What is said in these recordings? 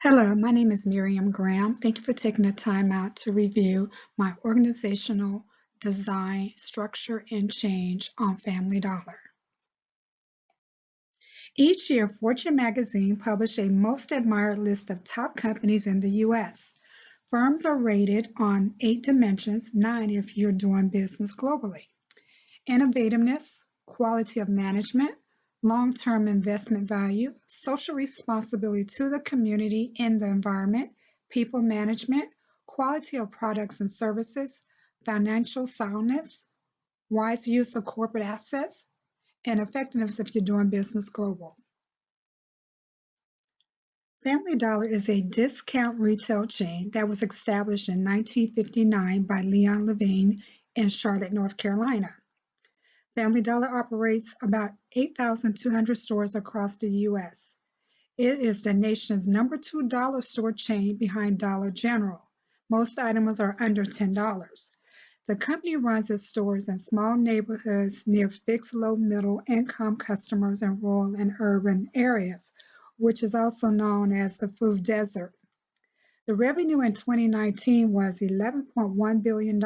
Hello, my name is Miriam Graham. Thank you for taking the time out to review my organizational design, structure, and change on Family Dollar. Each year, Fortune magazine publishes a most admired list of top companies in the U.S. Firms are rated on 8 dimensions, 9 if you're doing business globally. Innovativeness, quality of management, long-term investment value, social responsibility to the community and the environment, people management, quality of products and services, financial soundness, wise use of corporate assets, and effectiveness if you're doing business global. Family Dollar is a discount retail chain that was established in 1959 by Leon Levine in Charlotte, North Carolina. Family Dollar operates about 8,200 stores across the U.S. It is the nation's #2 dollar store chain behind Dollar General. Most items are under $10. The company runs its stores in small neighborhoods near fixed low-middle income customers in rural and urban areas, which is also known as the food desert. The revenue in 2019 was $11.1 billion.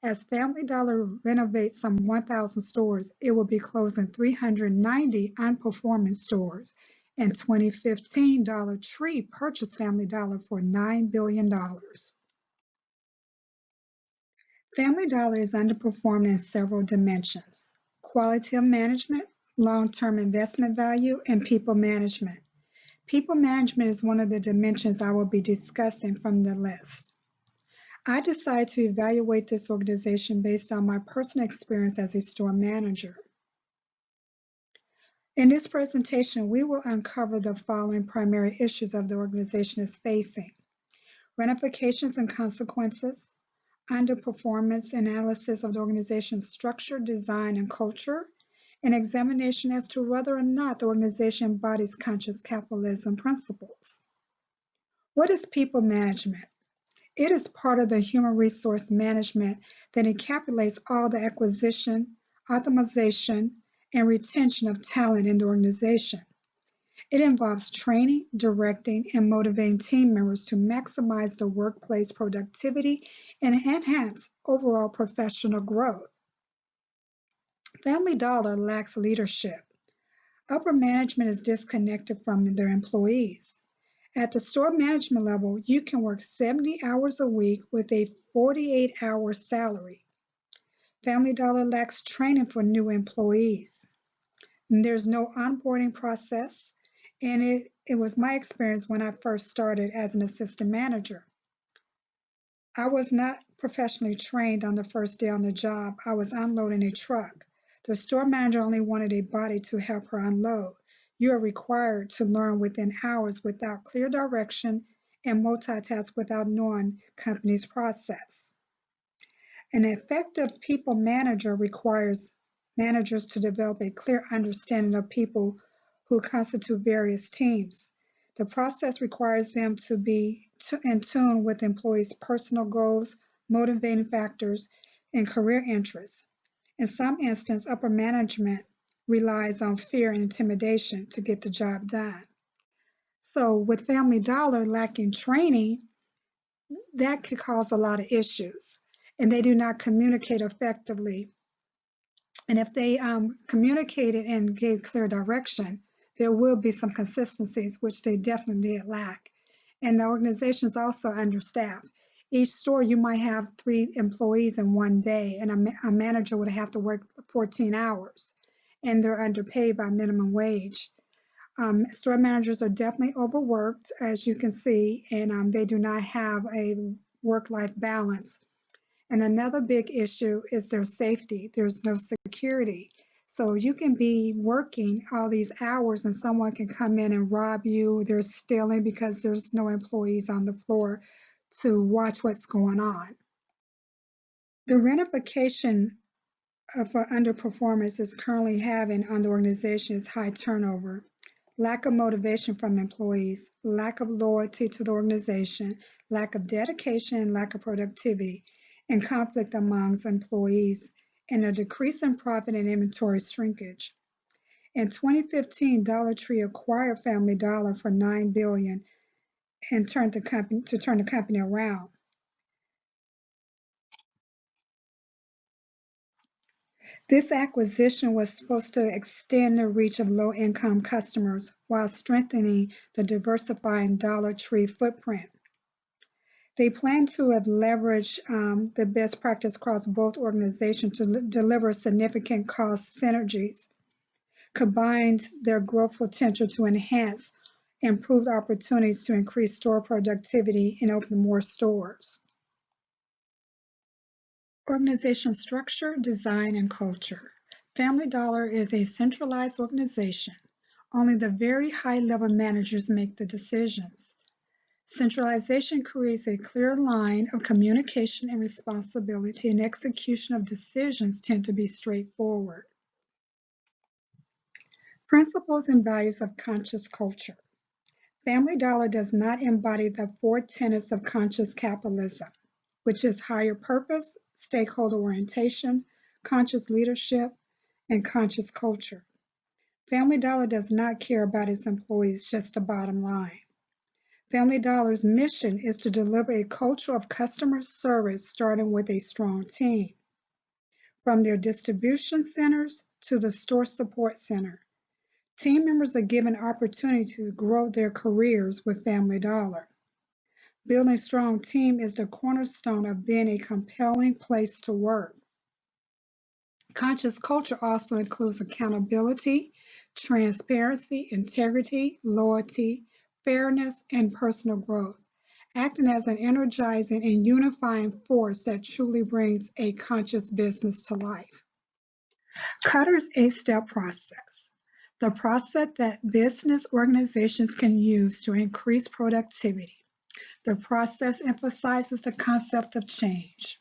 As Family Dollar renovates some 1,000 stores, it will be closing 390 unperforming stores. In 2015, Dollar Tree purchased Family Dollar for $9 billion. Family Dollar is underperforming in several dimensions: quality of management, long-term investment value, and people management. People management is one of the dimensions I will be discussing from the list. I decided to evaluate this organization based on my personal experience as a store manager. In this presentation, we will uncover the following primary issues of the organization is facing: ramifications and consequences, underperformance analysis of the organization's structure, design, and culture, an examination as to whether or not the organization embodies conscious capitalism principles. What is people management? It is part of the human resource management that encapsulates all the acquisition, optimization, and retention of talent in the organization. It involves training, directing, and motivating team members to maximize the workplace productivity and enhance overall professional growth. Family Dollar lacks leadership. Upper management is disconnected from their employees. At the store management level, you can work 70 hours a week with a 48-hour salary. Family Dollar lacks training for new employees. And there's no onboarding process, and it was my experience when I first started as an assistant manager. I was not professionally trained on the first day on the job. I was unloading a truck. The store manager only wanted a body to help her unload. You are required to learn within hours without clear direction and multitask without knowing company's process. An effective people manager requires managers to develop a clear understanding of people who constitute various teams. The process requires them to be in tune with employees' personal goals, motivating factors, and career interests. In some instances, upper management relies on fear and intimidation to get the job done. So with Family Dollar lacking training, that could cause a lot of issues, and they do not communicate effectively. And if they communicated and gave clear direction, there will be some consistencies, which they definitely did lack. And the organization is also understaffed. Each store, you might have 3 employees in one day, and a manager would have to work 14 hours, and they're underpaid by minimum wage. Store managers are definitely overworked, as you can see, and they do not have a work-life balance. And another big issue is their safety. There's no security. So you can be working all these hours and someone can come in and rob you. They're stealing because there's no employees on the floor to watch what's going on. The ramification of underperformance is currently having on the organization is high turnover, lack of motivation from employees, lack of loyalty to the organization, lack of dedication, lack of productivity, and conflict amongst employees, and a decrease in profit and inventory shrinkage. In 2015, Dollar Tree acquired Family Dollar for $9 billion, and turn the company around. This acquisition was supposed to extend the reach of low-income customers while strengthening the diversifying Dollar Tree footprint. They plan to have leveraged the best practice across both organizations to deliver significant cost synergies, combined their growth potential to enhance improved opportunities to increase store productivity and open more stores. Organizational structure, design, and culture. Family Dollar is a centralized organization. Only the very high-level managers make the decisions. Centralization creates a clear line of communication and responsibility, and execution of decisions tend to be straightforward. Principles and values of conscious culture. Family Dollar does not embody the 4 tenets of conscious capitalism, which is higher purpose, stakeholder orientation, conscious leadership, and conscious culture. Family Dollar does not care about its employees, just the bottom line. Family Dollar's mission is to deliver a culture of customer service starting with a strong team. From their distribution centers to the store support center, team members are given opportunity to grow their careers with Family Dollar. Building a strong team is the cornerstone of being a compelling place to work. Conscious culture also includes accountability, transparency, integrity, loyalty, fairness, and personal growth, acting as an energizing and unifying force that truly brings a conscious business to life. Cutter's 8-step process, the process that business organizations can use to increase productivity. The process emphasizes the concept of change.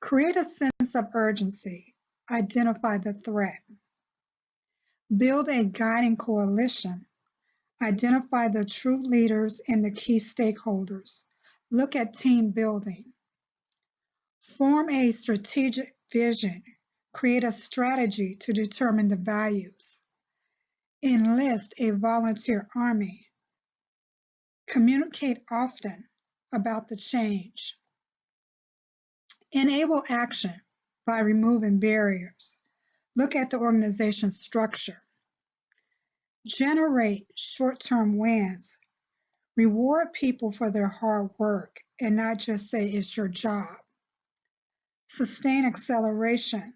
Create a sense of urgency. Identify the threat. Build a guiding coalition. Identify the true leaders and the key stakeholders. Look at team building. Form a strategic vision. Create a strategy to determine the values. Enlist a volunteer army. Communicate often about the change. Enable action by removing barriers. Look at the organization's structure. Generate short-term wins. Reward people for their hard work and not just say it's your job. Sustain acceleration.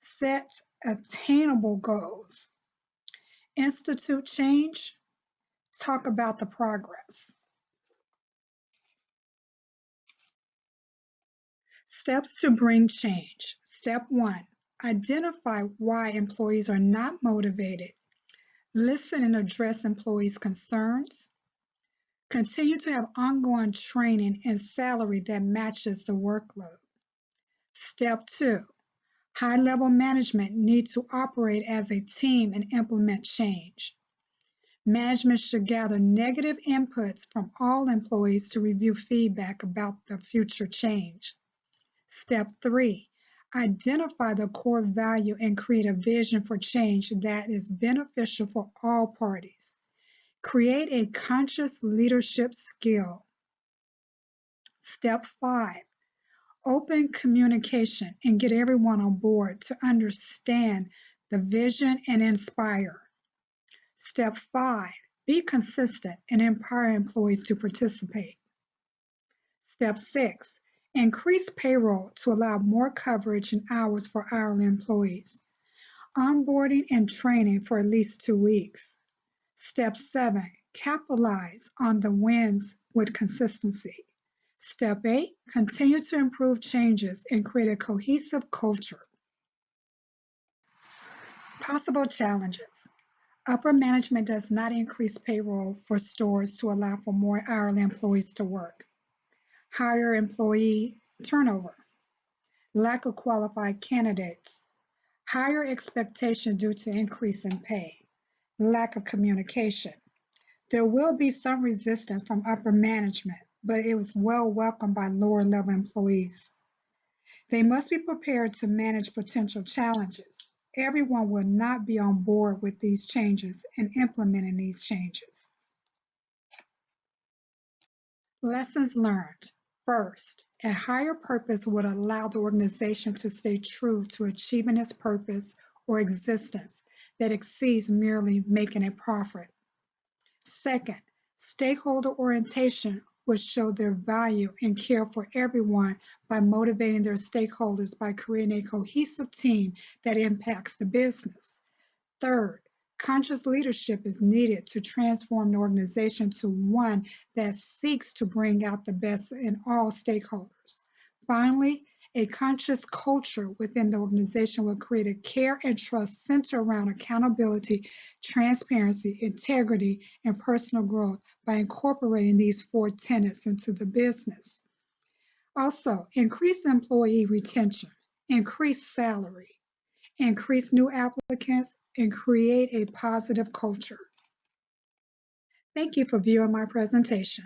Set attainable goals. Institute change. Talk about the progress. Steps to bring change. Step 1. Identify why employees are not motivated. Listen and address employees' concerns. Continue to have ongoing training and salary that matches the workload. Step 2. High-level management needs to operate as a team and implement change. Management should gather negative inputs from all employees to review feedback about the future change. Step 3. Identify the core value and create a vision for change that is beneficial for all parties. Create a conscious leadership skill. Step 5. Open communication and get everyone on board to understand the vision and inspire. Step 5. Be consistent and empower employees to participate. Step 6. Increase payroll to allow more coverage and hours for hourly employees. Onboarding and training for at least 2 weeks. Step 7. Capitalize on the wins with consistency. Step 8. Continue to improve changes and create a cohesive culture. Possible challenges. Upper management does not increase payroll for stores to allow for more hourly employees to work. Higher employee turnover, lack of qualified candidates, higher expectations due to increase in pay, lack of communication. There will be some resistance from upper management, but it was well welcomed by lower level employees. They must be prepared to manage potential challenges. Everyone will not be on board with these changes and implementing these changes. Lessons learned. First, a higher purpose would allow the organization to stay true to achieving its purpose or existence that exceeds merely making a profit. Second, stakeholder orientation would show their value and care for everyone by motivating their stakeholders by creating a cohesive team that impacts the business. Third, conscious leadership is needed to transform the organization to one that seeks to bring out the best in all stakeholders. Finally, a conscious culture within the organization will create a care and trust centered around accountability, transparency, integrity, and personal growth by incorporating these four tenets into the business. Also, increase employee retention, increase salary, increase new applicants, and create a positive culture. Thank you for viewing my presentation.